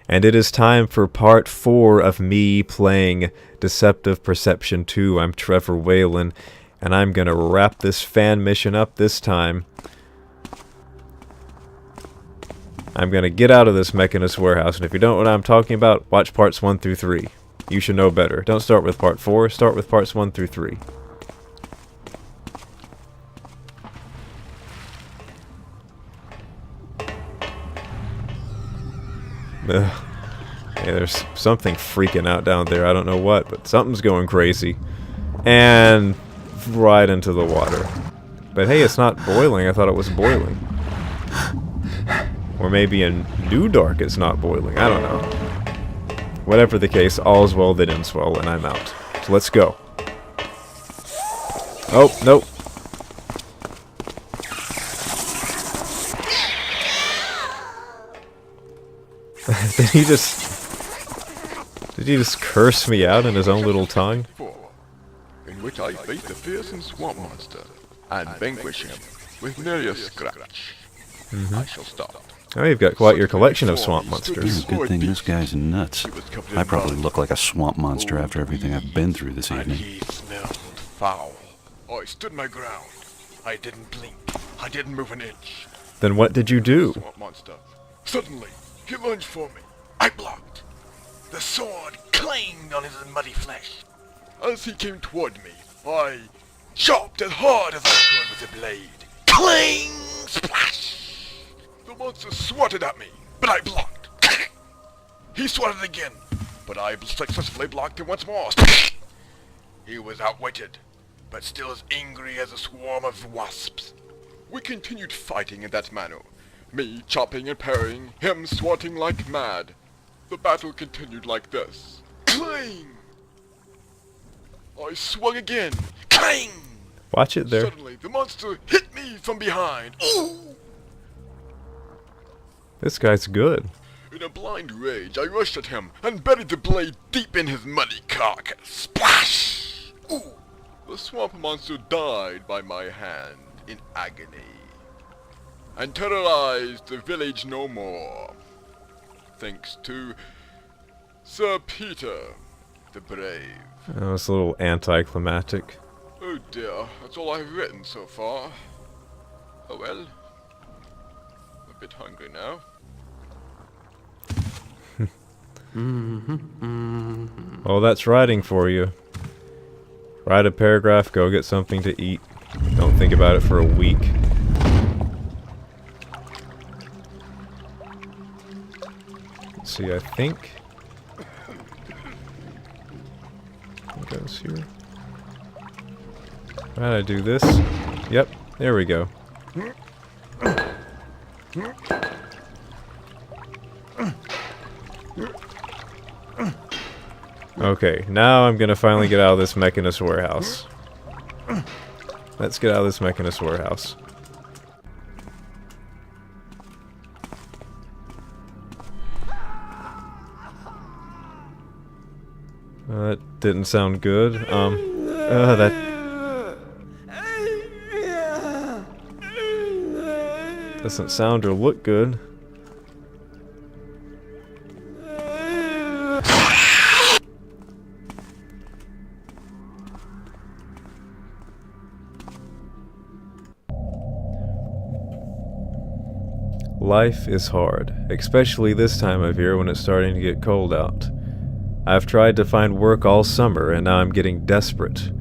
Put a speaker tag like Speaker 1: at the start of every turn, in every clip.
Speaker 1: And it is time for part 4 of me playing Deceptive Perception 2. I'm Trevor Whalen, and I'm gonna wrap this fan mission up this time. I'm gonna get out of this Mechanist warehouse, and if you don't know what I'm talking about, watch parts 1 through 3. You should know better. Don't start with part 4, start with parts 1 through 3. Ugh. Hey, there's something freaking out down there. I don't know what, but something's going crazy. And right into the water. But hey, it's not boiling. I thought it was boiling. Or maybe in New Dark it's not boiling. I don't know. Whatever the case, all's well that ends well, and I'm out. So let's go. Oh, nope. Did he just curse me out in his own little tongue?
Speaker 2: In which I face the fearsome swamp monster and vanquish him with merely a scratch. I shall stop.
Speaker 1: Oh, you've got quite your collection of swamp monsters.
Speaker 3: Good thing this guy's nuts. I probably look like a swamp monster after everything I've been through this evening.
Speaker 2: He smelled foul. I stood my ground. I didn't blink. I didn't move an inch.
Speaker 1: Then what did you do?
Speaker 2: Swamp monster. Suddenly, he lunged for me. I blocked. The sword clanged on his muddy flesh. As he came toward me, I chopped as hard as I could with the blade. Clang! Splash! The monster swatted at me, but I blocked. He swatted again, but I successfully blocked him once more. He was outwitted, but still as angry as a swarm of wasps. We continued fighting in that manner, me chopping and parrying, him swatting like mad. The battle continued like this. Clang! I swung again. Clang!
Speaker 1: Watch it there.
Speaker 2: Suddenly, the monster hit me from behind. Ooh!
Speaker 1: This guy's good.
Speaker 2: In a blind rage, I rushed at him and buried the blade deep in his muddy carcass. Splash! Ooh! The swamp monster died by my hand in agony and terrorized the village no more. Thanks to Sir Peter the Brave.
Speaker 1: Oh, it's a little anticlimactic.
Speaker 2: Oh dear, that's all I've written so far. Oh well. I'm a bit hungry now.
Speaker 1: Well, that's writing for you. Write a paragraph, go get something to eat. Don't think about it for a week. Let's see, I think what goes here? How did I do this? Yep, there we go. Okay, now I'm gonna finally get out of this Mechanist warehouse. Let's get out of this Mechanist warehouse. That didn't sound good. That doesn't sound or look good. Life is hard, especially this time of year when it's starting to get cold out. I've tried to find work all summer, and now I'm getting desperate.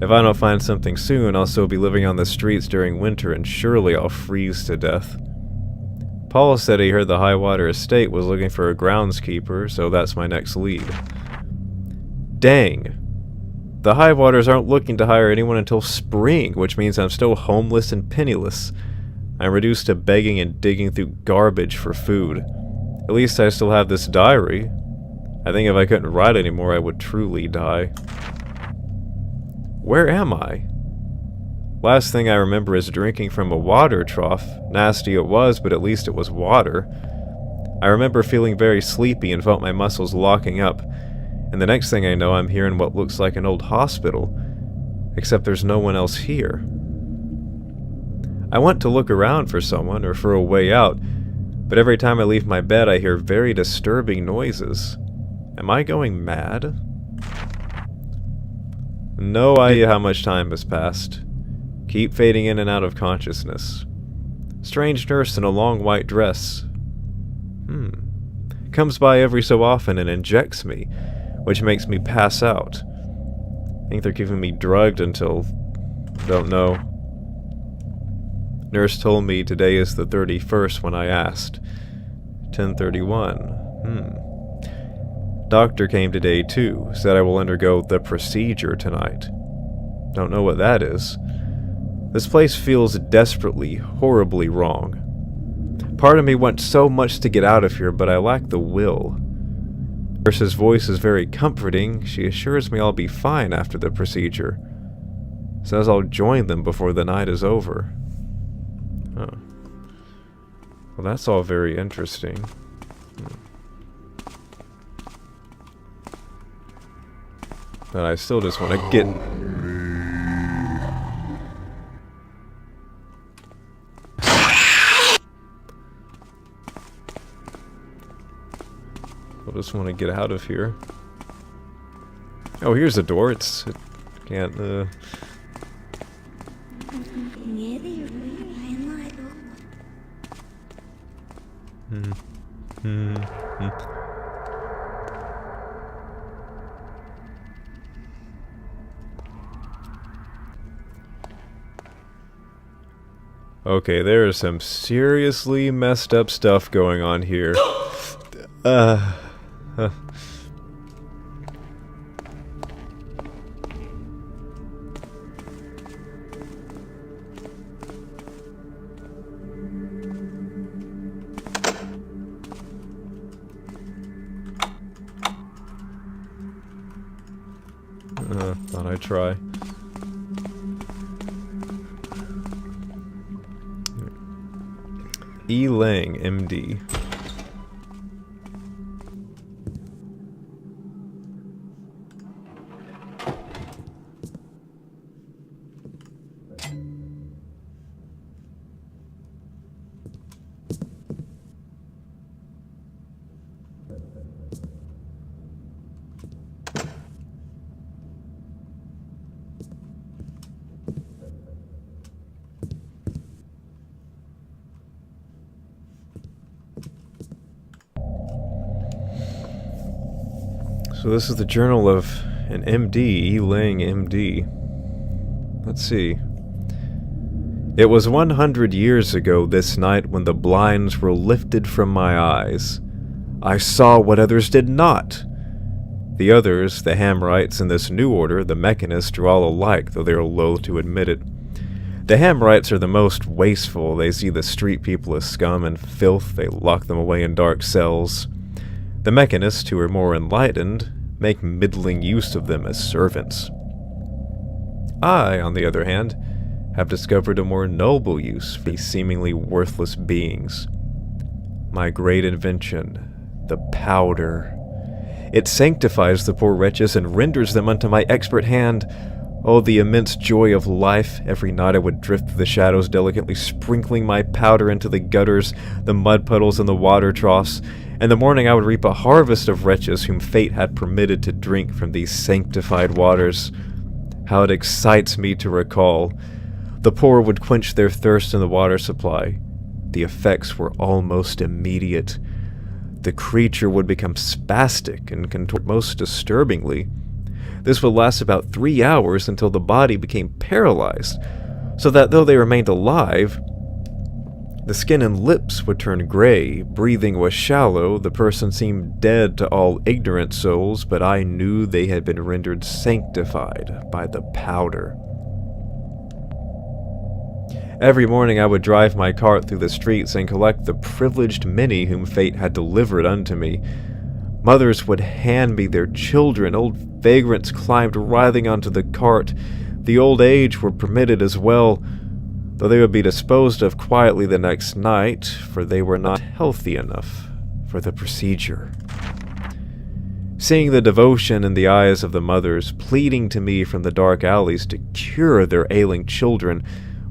Speaker 1: If I don't find something soon, I'll still be living on the streets during winter, and surely I'll freeze to death. Paul said he heard the Highwater Estate was looking for a groundskeeper, so that's my next lead. Dang. The Highwaters aren't looking to hire anyone until spring, which means I'm still homeless and penniless. I'm reduced to begging and digging through garbage for food. At least I still have this diary. I think if I couldn't write anymore, I would truly die. Where am I? Last thing I remember is drinking from a water trough. Nasty it was, but at least it was water. I remember feeling very sleepy and felt my muscles locking up. And the next thing I know, I'm here in what looks like an old hospital. Except there's no one else here. I went to look around for someone or for a way out, But every time I leave my bed, I hear very disturbing noises. Am I going mad? No idea how much time has passed. Keep fading in and out of consciousness. Strange nurse in a long white dress. Comes by every so often and injects me, which makes me pass out. Think they're keeping me drugged until... don't know. Nurse told me today is the 31st when I asked. 10:31. Doctor came today too, said I will undergo the procedure tonight. Don't know what that is. This place feels desperately, horribly wrong. Part of me wants so much to get out of here, but I lack the will. Nurse's voice is very comforting. She assures me I'll be fine after the procedure. Says I'll join them before the night is over. Oh. Well, that's all very interesting. But I still just want to get... I just want to get out of here. Oh, here's a door. It can't, Okay, there is some seriously messed up stuff going on here. Thought I'd try. E. Lang, MD. So this is the journal of an MD, E. Lang, MD. Let's see. It was 100 years ago this night when the blinds were lifted from my eyes. I saw what others did not. The others, the Hamrites in this new order, the Mechanists, are all alike, though they are loath to admit it. The Hamrites are the most wasteful. They see the street people as scum and filth. They lock them away in dark cells. The Mechanists, who are more enlightened, make middling use of them as servants. I, on the other hand, have discovered a more noble use for these seemingly worthless beings. My great invention, the powder. It sanctifies the poor wretches and renders them unto my expert hand. Oh, the immense joy of life! Every night I would drift through the shadows, delicately sprinkling my powder into the gutters, the mud puddles, and the water troughs. In the morning I would reap a harvest of wretches whom fate had permitted to drink from these sanctified waters. How it excites me to recall. The poor would quench their thirst in the water supply. The effects were almost immediate. The creature would become spastic and contort most disturbingly. This would last about 3 hours until the body became paralyzed, so that though they remained alive, the skin and lips would turn gray, breathing was shallow, the person seemed dead to all ignorant souls, but I knew they had been rendered sanctified by the powder. Every morning I would drive my cart through the streets and collect the privileged many whom fate had delivered unto me. Mothers would hand me their children, old vagrants climbed writhing onto the cart, the old age were permitted as well, though they would be disposed of quietly the next night, for they were not healthy enough for the procedure. Seeing the devotion in the eyes of the mothers, pleading to me from the dark alleys to cure their ailing children,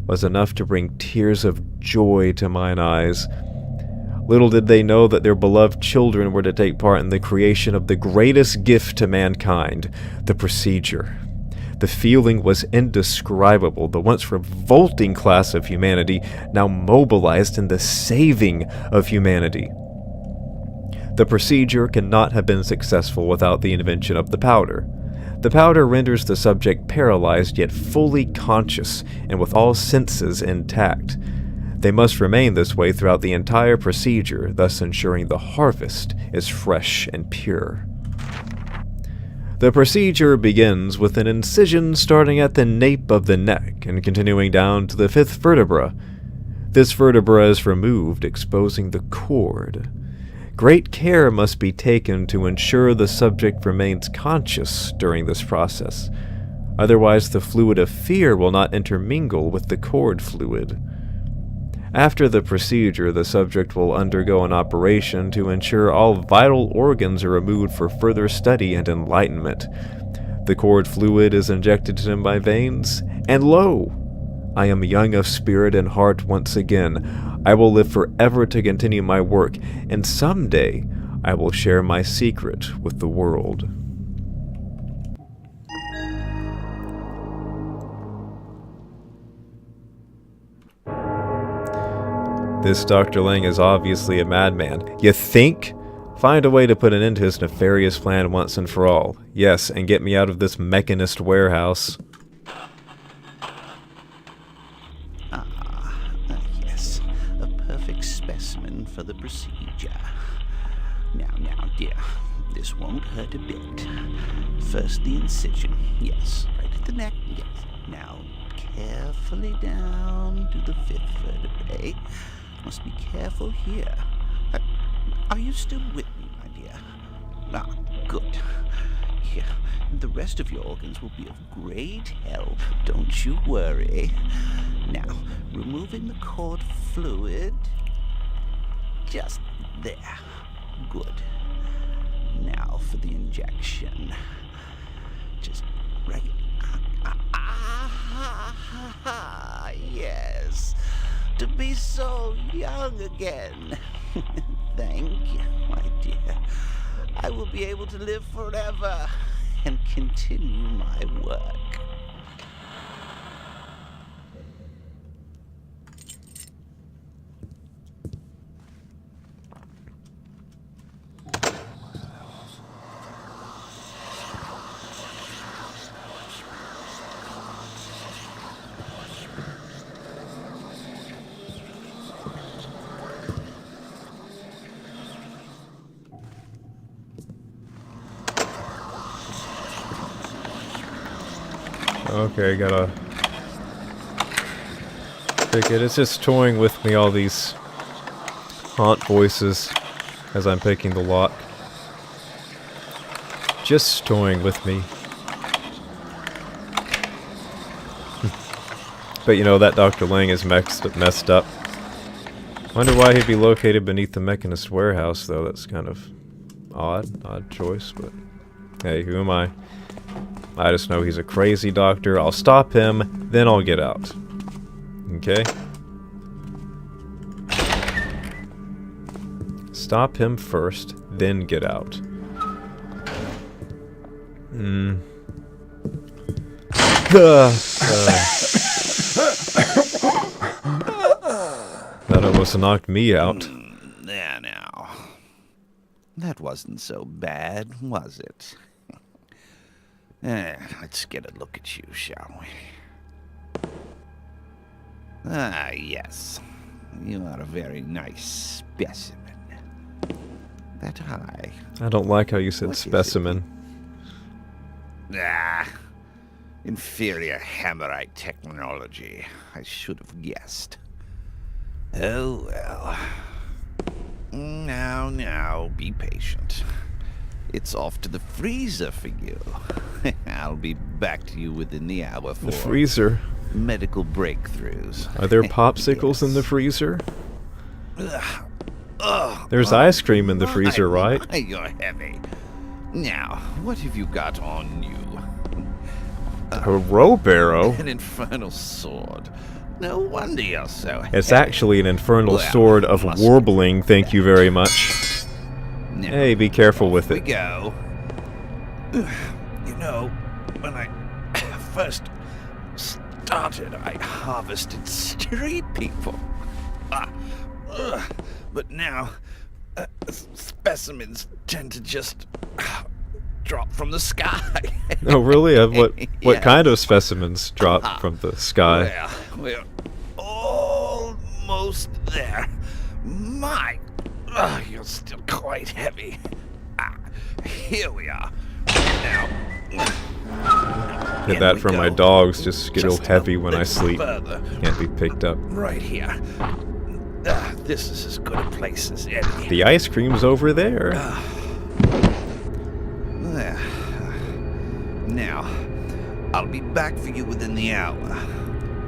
Speaker 1: was enough to bring tears of joy to mine eyes. Little did they know that their beloved children were to take part in the creation of the greatest gift to mankind, the procedure. The feeling was indescribable. The once revolting class of humanity now mobilized in the saving of humanity. The procedure cannot have been successful without the invention of the powder. The powder renders the subject paralyzed yet fully conscious and with all senses intact. They must remain this way throughout the entire procedure, thus ensuring the harvest is fresh and pure. The procedure begins with an incision starting at the nape of the neck and continuing down to the 5th vertebra. This vertebra is removed, exposing the cord. Great care must be taken to ensure the subject remains conscious during this process. Otherwise, the fluid of fear will not intermingle with the cord fluid. After the procedure, the subject will undergo an operation to ensure all vital organs are removed for further study and enlightenment. The cord fluid is injected to my veins, and lo! I am young of spirit and heart once again. I will live forever to continue my work, and someday I will share my secret with the world. This Dr. Lang is obviously a madman. You think? Find a way to put an end to his nefarious plan once and for all. Yes, and get me out of this mechanist warehouse.
Speaker 4: Yes. A perfect specimen for the procedure. Now, dear. This won't hurt a bit. First the incision. Yes, right at the neck. Yes. Now, carefully down to the 5th vertebrae. Must be careful here. Are you still with me, my dear? Ah, good. Here, the rest of your organs will be of great help. Don't you worry. Now, removing the cord fluid. Just there. Good. Now for the injection. Just right. Yes. To be so young again. Thank you, my dear. I will be able to live forever and continue my work.
Speaker 1: Okay, gotta pick it. It's just toying with me, all these haunt voices as I'm picking the lock. Just toying with me. But you know, that Dr. Lang is messed up. Wonder why he'd be located beneath the mechanist warehouse, though. That's kind of odd choice, but hey, who am I? I just know he's a crazy doctor. I'll stop him, then I'll get out. Okay? Stop him first, then get out. That almost knocked me out.
Speaker 4: There now. That wasn't so bad, was it? Let's get a look at you, shall we? Ah, yes. You are a very nice specimen. That eye.
Speaker 1: I don't like how you said
Speaker 4: What is
Speaker 1: specimen.
Speaker 4: Inferior hammerite technology. I should have guessed. Oh, well. Now, be patient. It's off to the freezer for you. I'll be back to you within the hour for
Speaker 1: The freezer?
Speaker 4: medical breakthroughs.
Speaker 1: Are there popsicles in the
Speaker 4: Yes.
Speaker 1: freezer? There's ice cream in the freezer, right?
Speaker 4: My, you're heavy. Now, what have you got on you?
Speaker 1: A rope arrow?
Speaker 4: An infernal sword. No wonder you're so
Speaker 1: It's
Speaker 4: heavy.
Speaker 1: actually an infernal
Speaker 4: Well,
Speaker 1: sword of
Speaker 4: must
Speaker 1: warbling, thank you very much.
Speaker 4: Now,
Speaker 1: Hey, be careful with
Speaker 4: we
Speaker 1: it.
Speaker 4: go. You know, when I first started, I harvested street people. But now, specimens tend to just drop from the sky.
Speaker 1: Oh, really? What
Speaker 4: Yeah.
Speaker 1: kind of specimens drop from the sky?
Speaker 4: Well, we're almost there. My, you're still quite heavy. Here we are. Now,
Speaker 1: Get
Speaker 4: in
Speaker 1: that
Speaker 4: we
Speaker 1: from my
Speaker 4: go.
Speaker 1: dogs, just get real
Speaker 4: Just
Speaker 1: heavy
Speaker 4: a
Speaker 1: when I
Speaker 4: little
Speaker 1: sleep.
Speaker 4: further.
Speaker 1: Can't be picked up.
Speaker 4: Right here. This is as good a place as any.
Speaker 1: The ice cream's over there.
Speaker 4: There. Now, I'll be back for you within the hour.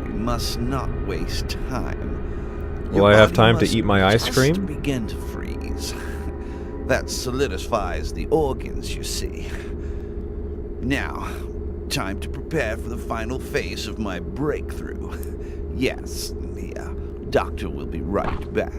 Speaker 4: We must not waste time.
Speaker 1: Will
Speaker 4: Your
Speaker 1: I have
Speaker 4: body
Speaker 1: time to
Speaker 4: must
Speaker 1: eat my ice
Speaker 4: just
Speaker 1: cream?
Speaker 4: begin to freeze. That solidifies the organs, you see. Now, time to prepare for the final phase of my breakthrough. Yes, the doctor will be right back.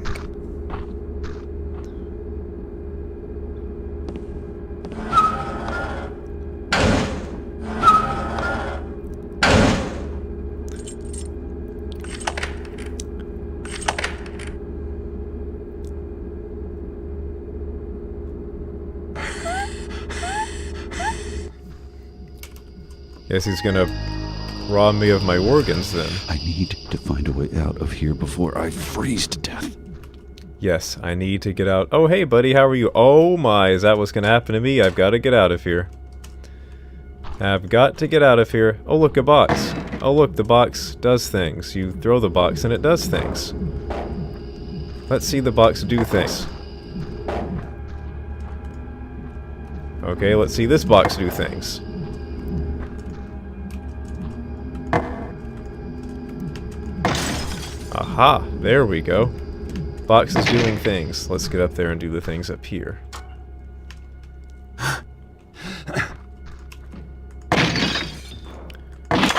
Speaker 1: Guess he's gonna rob me of my organs then.
Speaker 3: I need to find a way out of here before I freeze to death.
Speaker 1: Yes, I need to get out. Oh, hey, buddy, how are you? Oh my, is that what's gonna happen to me? I've got to get out of here. I've got to get out of here. Oh, look, a box. Oh, look, the box does things. You throw the box and it does things. Let's see the box do things. Okay, let's see this box do things. Aha, there we go. Box is doing things. Let's get up there and do the things up here.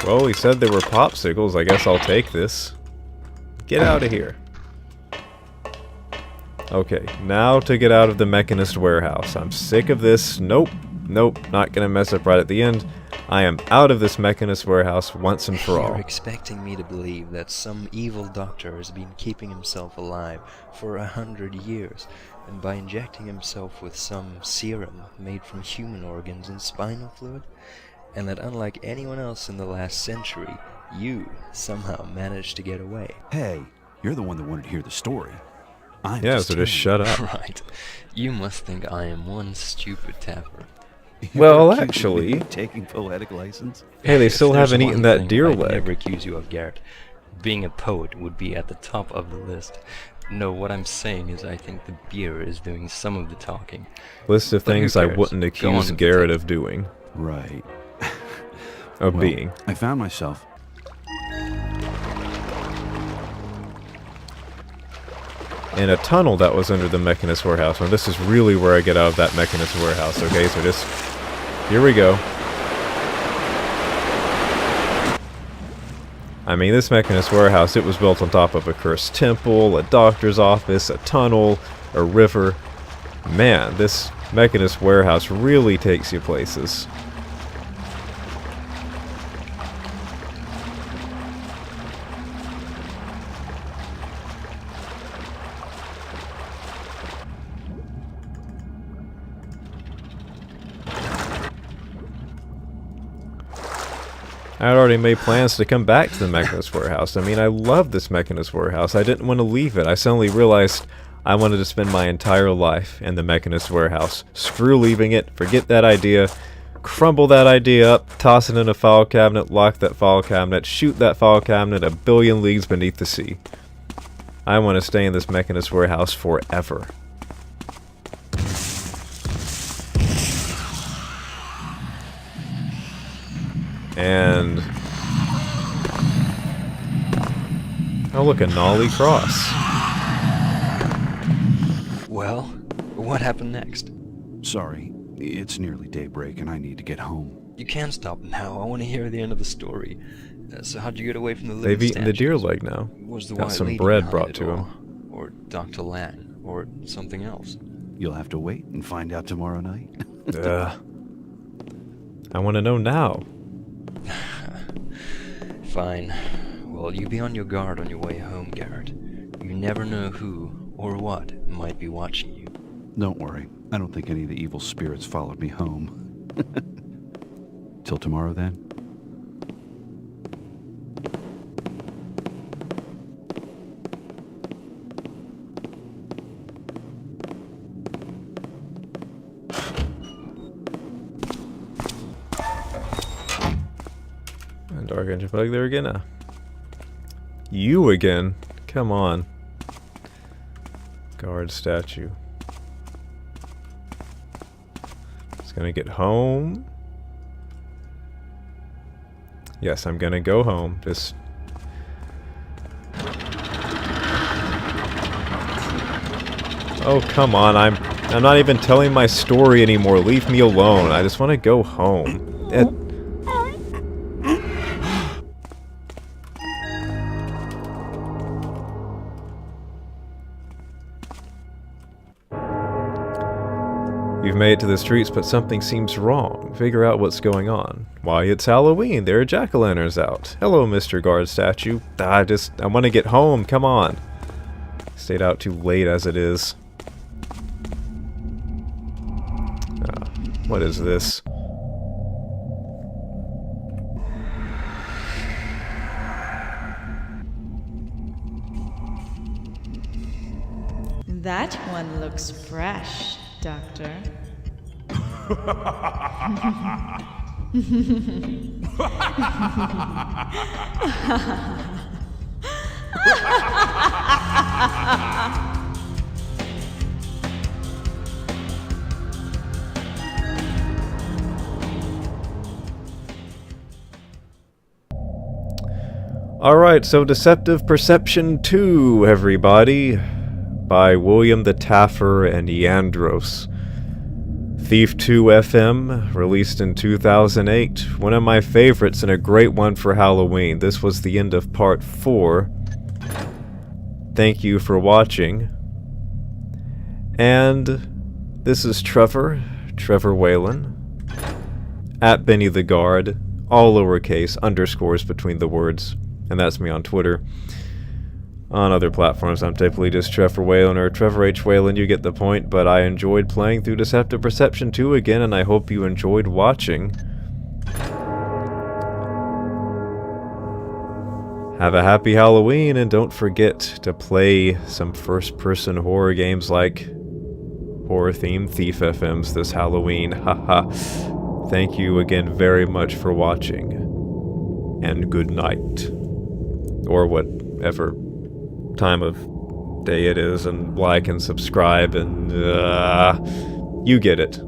Speaker 1: Well, he said there were popsicles. I guess I'll take this. Get out of here. Okay, now to get out of the Mechanist warehouse. I'm sick of this. Nope, not gonna mess up right at the end. I am out of this Mechanist warehouse once and for all.
Speaker 5: You're expecting me to believe that some evil doctor has been keeping himself alive for 100 years, and by injecting himself with some serum made from human organs and spinal fluid, and that unlike anyone else in the last century, you somehow managed to get away.
Speaker 3: Hey, you're the one that wanted to hear the story. I'm
Speaker 1: Yeah,
Speaker 3: just
Speaker 1: so just
Speaker 3: telling
Speaker 1: shut up.
Speaker 5: Right. You must think I am one stupid tapper.
Speaker 3: you.
Speaker 1: Well,
Speaker 3: You're accusing me
Speaker 1: actually-
Speaker 3: of taking poetic license.
Speaker 1: Hey, they still
Speaker 5: There's
Speaker 1: haven't
Speaker 5: one
Speaker 1: eaten that
Speaker 5: thing
Speaker 1: deer
Speaker 5: I'd never
Speaker 1: leg.
Speaker 5: accuse you of, Garrett. Being a poet would be at the top of the list. No, what I'm saying is I think the beer is doing some of the talking.
Speaker 1: List of
Speaker 5: But who
Speaker 1: things I
Speaker 5: cares?
Speaker 1: wouldn't
Speaker 5: Go on
Speaker 1: accuse
Speaker 5: with the
Speaker 1: Garrett
Speaker 5: tape.
Speaker 1: of doing.
Speaker 3: Right.
Speaker 1: Of
Speaker 3: Well,
Speaker 1: being.
Speaker 3: I found myself.
Speaker 1: In a tunnel that was under the Mechanist warehouse. And this is really where I get out of that Mechanist warehouse. Okay, so just... Here we go. I mean, this Mechanist warehouse, it was built on top of a cursed temple, a doctor's office, a tunnel, a river. Man, this Mechanist warehouse really takes you places. I had already made plans to come back to the Mechanist warehouse. I mean, I love this Mechanist warehouse. I didn't want to leave it. I suddenly realized I wanted to spend my entire life in the Mechanist warehouse. Screw leaving it. Forget that idea. Crumble that idea up. Toss it in a file cabinet. Lock that file cabinet. Shoot that file cabinet a billion leagues beneath the sea. I want to stay in this Mechanist warehouse forever. And... oh look, a Nolly cross.
Speaker 5: Well, what happened next?
Speaker 3: Sorry, it's nearly daybreak and I need to get home.
Speaker 5: You can't stop now. I want to hear the end of the story. So how'd you get away from the living
Speaker 1: They've eaten the deer
Speaker 5: statues?
Speaker 1: leg now.
Speaker 5: Was the
Speaker 1: Got
Speaker 5: White
Speaker 1: some
Speaker 5: Lady
Speaker 1: bread
Speaker 5: behind
Speaker 1: brought
Speaker 5: it
Speaker 1: to
Speaker 5: all?
Speaker 1: him.
Speaker 5: Or Dr. Lang? Or something else?
Speaker 3: You'll have to wait and find out tomorrow night.
Speaker 1: I want to know now.
Speaker 5: Fine. Well, you be on your guard on your way home, Garrett. You never know who or what might be watching you.
Speaker 3: Don't worry. I don't think any of the evil spirits followed me home. Till tomorrow, then?
Speaker 1: And Dark Engine Bug there again. You again? Come on. Guard statue. It's gonna get home. Yes, I'm gonna go home. Just... Oh, come on. I'm not even telling my story anymore. Leave me alone. I just want to go home. You've made it to the streets, but something seems wrong. Figure out what's going on. Why, it's Halloween. There are jack-o'-lanterns out. Hello, Mr. Guard Statue. I want to get home. Come on. Stayed out too late as it is. What is this?
Speaker 6: That one looks fresh, Doctor.
Speaker 1: Alright, so Deceptive Perception 2, everybody. By William the Taffer and Yandros. Thief 2 FM, released in 2008. One of my favorites and a great one for Halloween. This was the end of part 4. Thank you for watching. And this is Trevor Whalen. At Benny the Guard, all lowercase, underscores between the words. And that's me on Twitter. On other platforms, I'm typically just Trevor Whalen or Trevor H. Whalen, you get the point, but I enjoyed playing through Deceptive Perception 2 again, and I hope you enjoyed watching. Have a happy Halloween, and don't forget to play some first-person horror games like horror-themed Thief FMs this Halloween. Haha. Thank you again very much for watching, and good night. Or whatever time of day it is, and like and subscribe, and you get it.